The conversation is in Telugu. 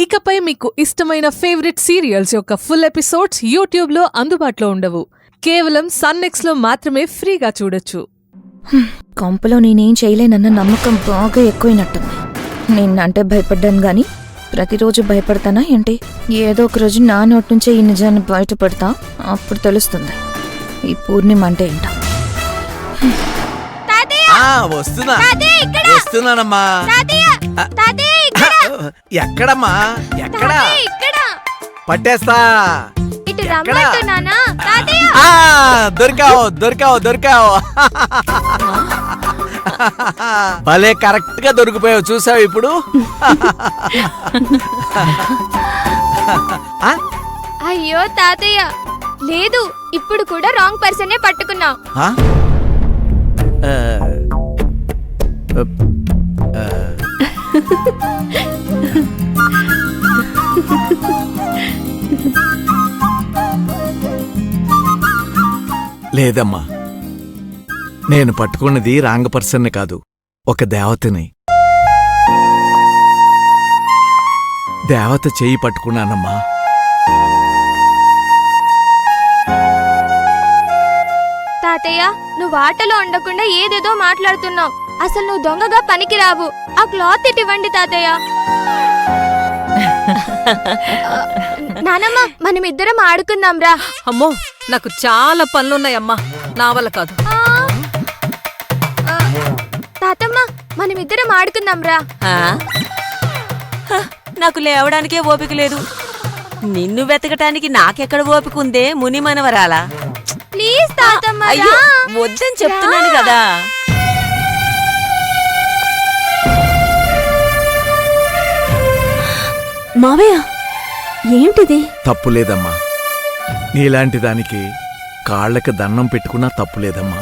ఇకపై మీకు ఇష్టమైన ఫేవరెట్ సీరియల్స్ యొక్క ఫుల్ ఎపిసోడ్స్ యూట్యూబ్లో అందుబాటులో ఉండవు. కేవలం సన్నెక్స్లో మాత్రమే ఫ్రీగా చూడొచ్చు. కొంపలో నేనేం చేయలేనన్న నమ్మకం బాగా ఎక్కువైనట్టుంది. నిన్నంటే భయపడ్డాను గాని ప్రతిరోజు భయపడతానా ఏంటి? ఏదో ఒక రోజు నా నోటి నుంచే ఈ నిజాన్ని బయటపడతా, అప్పుడు తెలుస్తుంది ఈ పూర్ణిమ అంటే ఏంటో. వస్తున్నానమ్మా. ఎక్కడమ్మా? ఎక్కడ? పట్టేస్తా. దొరికావు దొరికావు దొరికావు. భలే కరెక్ట్ గా దొరికిపోయావు, చూసావు ఇప్పుడు. అయ్యో తాతయ్య, లేదు, ఇప్పుడు కూడా రాంగ్ పర్సనే పట్టుకున్నావు. లేదమ్మా, నేను పట్టుకున్నది రాంగ్ పర్సన్ని కాదు, ఒక దేవతని. దేవత చెయ్యి పట్టుకున్నానమ్మా. తాతయ్య, నువ్వు ఆటలో ఉండకుండా ఏదేదో మాట్లాడుతున్నావు. అసలు నువ్వు దొంగగా పనికిరావు. ఆ క్లాత్ ఇవ్వండి తాతయ్య. నానమ్మ, మనమిద్దరం ఆడుకుందాం రా. అమ్మో, నాకు చాలా పనులున్నాయమ్మా, నా వల్ల కాదు. తాతమ్మ, మనమిద్దరం ఆడుకుందాం రా. నాకు లేవడానికే ఓపిక లేదు. నిన్ను వెతకటానికి నాకెక్కడ ఓపిక ఉందే ముని మనవరాలా? ప్లీజ్ తాతమ్మ, అయ్యో వద్దని చెప్తున్నాను కదా. మావయ్య, ఏంటిది? తప్పులేదమ్మా, నీలాంటి దానికి కాళ్ళకి దండం పెట్టుకున్నా తప్పులేదమ్మా.